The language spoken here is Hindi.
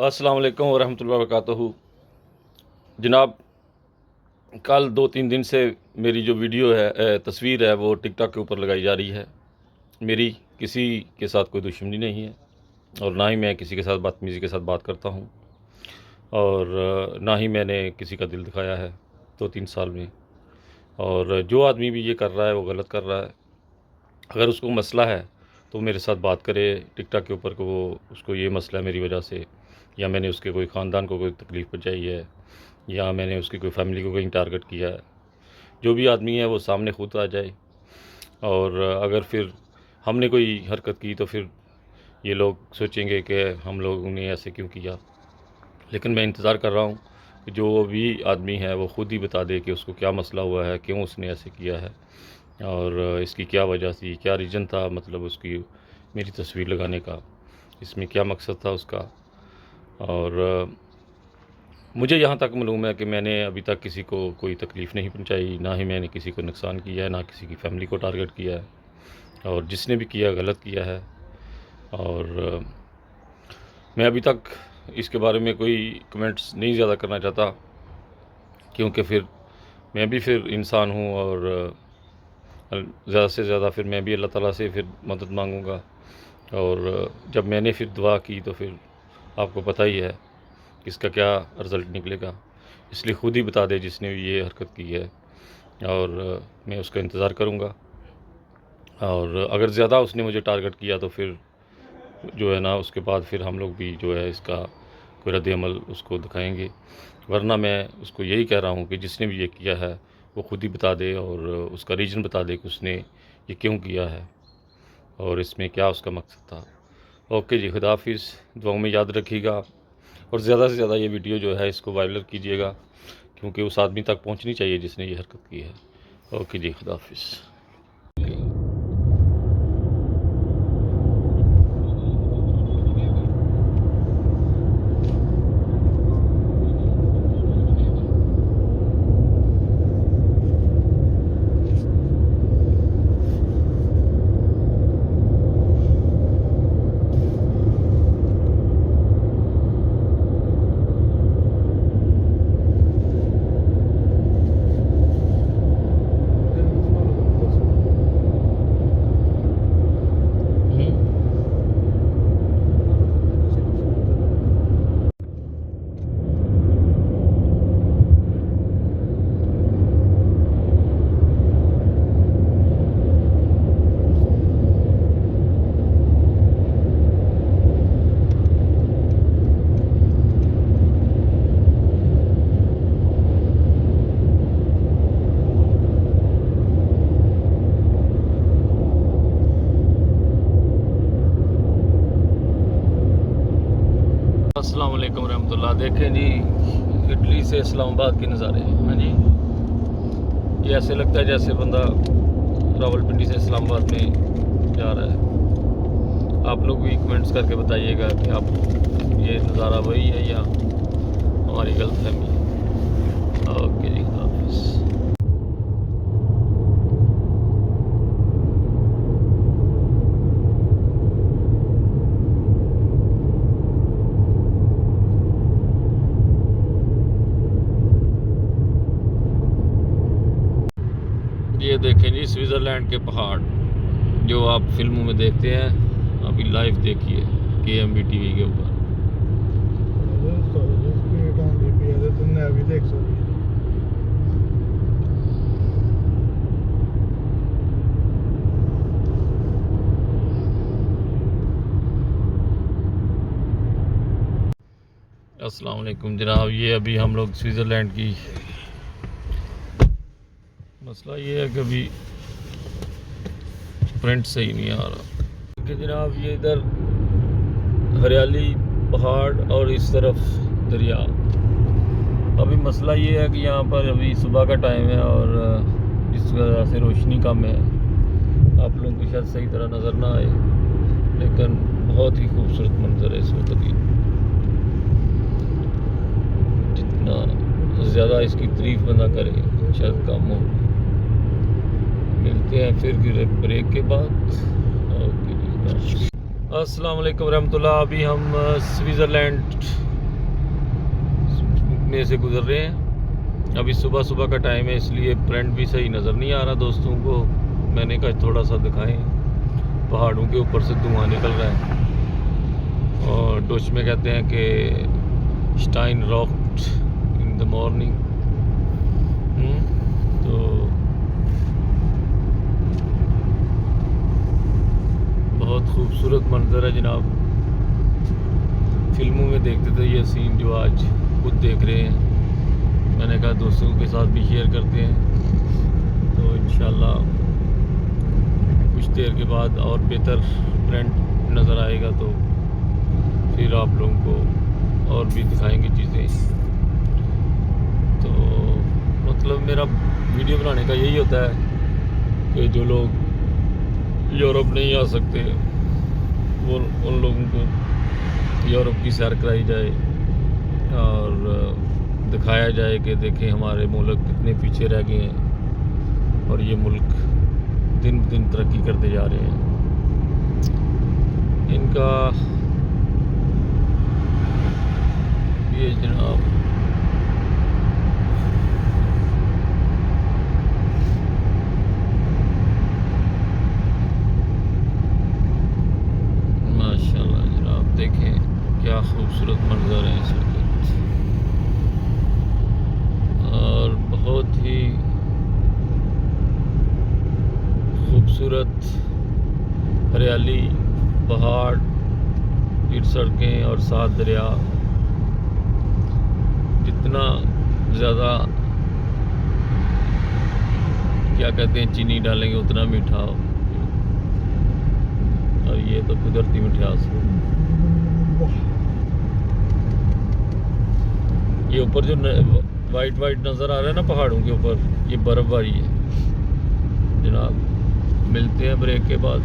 अस्सलाम वालेकुम वरहमतुल्लाहि वबरकातुहू। जनाब, कल 2-3 दिन से मेरी जो वीडियो है तस्वीर है वो टिकटॉक के ऊपर लगाई जा रही है। मेरी किसी के साथ कोई दुश्मनी नहीं है और ना ही मैं किसी के साथ बदतमीज़ी के साथ बात करता हूँ और ना ही मैंने किसी का दिल दिखाया है 2-3 साल में। और जो आदमी भी ये कर रहा है वो गलत कर रहा है। अगर उसको मसला है तो मेरे साथ बात करे टिकटॉक के ऊपर, को वो उसको ये मसला है मेरी वजह से, या मैंने उसके कोई ख़ानदान को कोई तकलीफ़ पहुंचाई है, या मैंने उसकी कोई फैमिली को कहीं टारगेट किया है। जो भी आदमी है वो सामने खुद आ जाए। और अगर फिर हमने कोई हरकत की तो फिर ये लोग सोचेंगे कि हम लोगों ने ऐसे क्यों किया। लेकिन मैं इंतज़ार कर रहा हूँ कि जो भी आदमी है वो ख़ुद ही बता दे कि उसको क्या मसला हुआ है, क्यों उसने ऐसे किया है और इसकी क्या वजह थी, क्या रीज़न था, मतलब उसकी मेरी तस्वीर लगाने का, इसमें क्या मकसद था उसका। और मुझे यहाँ तक मालूम है कि मैंने अभी तक किसी को कोई तकलीफ़ नहीं पहुँचाई, ना ही मैंने किसी को नुकसान किया है, ना किसी की फ़ैमिली को टारगेट किया है। और जिसने भी किया गलत किया है। और मैं अभी तक इसके बारे में कोई कमेंट्स नहीं ज़्यादा करना चाहता, क्योंकि फिर मैं भी फिर इंसान हूँ और ज़्यादा से ज़्यादा फिर मैं भी अल्लाह ताला से फिर मदद मांगूँगा। और जब मैंने फिर दुआ की तो फिर आपको पता ही है कि इसका क्या रिज़ल्ट निकलेगा। इसलिए ख़ुद ही बता दे जिसने भी ये हरकत की है और मैं उसका इंतज़ार करूँगा। और अगर ज़्यादा उसने मुझे टारगेट किया तो फिर जो है ना, उसके बाद फिर हम लोग भी जो है इसका कोई रद्द-ए-अमल उसको दिखाएँगे। वरना मैं उसको यही कह रहा हूँ कि जिसने भी ये किया है वो ख़ुद ही बता दे और उसका रीज़न बता दे कि उसने ये क्यों किया है और इसमें क्या उसका मकसद था। ओके जी, खुदा हाफ़िज़। दुआओं में याद रखिएगा और ज़्यादा से ज़्यादा ये वीडियो जो है इसको वायरल कीजिएगा, क्योंकि उस आदमी तक पहुंचनी चाहिए जिसने ये हरकत की है। ओके जी, खुदा हाफ़िज़। अस्सलाम वालेकुम रहमतुल्लाह। देखें जी, इटली से इस्लामाबाद के नज़ारे। हाँ जी, ये ऐसे लगता है जैसे बंदा रावलपिंडी से इस्लामाबाद में जा रहा है। आप लोग भी कमेंट्स करके बताइएगा कि आप ये नज़ारा वही है या हमारी गलतफहमी है। ओके जी, हाफ़िज़। ये देखें जी, स्विट्ज़रलैंड के पहाड़ जो आप फिल्मों में देखते हैं, अभी लाइव देखिए KMB TV के ऊपर। अस्सलाम वालेकुम जनाब। ये अभी हम लोग स्विट्ज़रलैंड की, मसला ये है कि अभी प्रिंट सही नहीं आ रहा कि जनाब, ये इधर हरियाली, पहाड़ और इस तरफ दरिया। अभी मसला ये है कि यहाँ पर अभी सुबह का टाइम है और जिस वजह से रोशनी कम है, आप लोगों को शायद सही तरह नज़र ना आए, लेकिन बहुत ही खूबसूरत मंजर है इस वक्त। जितना ज़्यादा इसकी तारीफ बंदा करे शायद कम हो। मिलते हैं फिर ब्रेक के बाद। ओके जी, अस्सलाम वालेकुम रहमतुल्लाह। अभी हम स्विट्ज़रलैंड में से गुजर रहे हैं। अभी सुबह सुबह का टाइम है, इसलिए फ्रंट भी सही नज़र नहीं आ रहा दोस्तों को। मैंने कहा थोड़ा सा दिखाएं। पहाड़ों के ऊपर से धुआं निकल रहा है और डच में कहते हैं कि स्टाइन रॉक्ड इन द मॉर्निंग। तो बहुत खूबसूरत मंजर है जनाब। फिल्मों में देखते थे ये सीन, जो आज खुद देख रहे हैं। मैंने कहा दोस्तों के साथ भी शेयर करते हैं, तो इंशाल्लाह कुछ देर के बाद और बेहतर फ्रंट नज़र आएगा, तो फिर आप लोगों को और भी दिखाएंगे चीज़ें। तो मतलब मेरा वीडियो बनाने का यही होता है कि जो लोग यूरोप नहीं आ सकते वो उन लोगों को यूरोप की सैर कराई जाए और दिखाया जाए कि देखें हमारे मुल्क कितने पीछे रह गए हैं और ये मुल्क दिन दिन तरक्की करते जा रहे हैं। इनका ये जनाब माशाल्लाह जनाब, देखें क्या खूबसूरत मंजर है इस वक्त और बहुत ही खूबसूरत हरियाली, पहाड़, फिर सड़कें और साथ दरिया। जितना ज़्यादा क्या कहते हैं चीनी डालेंगे उतना मीठा हो, और ये तो कुदरती मिठास है। ये ऊपर जो वाइट वाइट नज़र आ रहा है ना पहाड़ों के ऊपर, ये बर्फ़बारी है जनाब। मिलते हैं ब्रेक के बाद।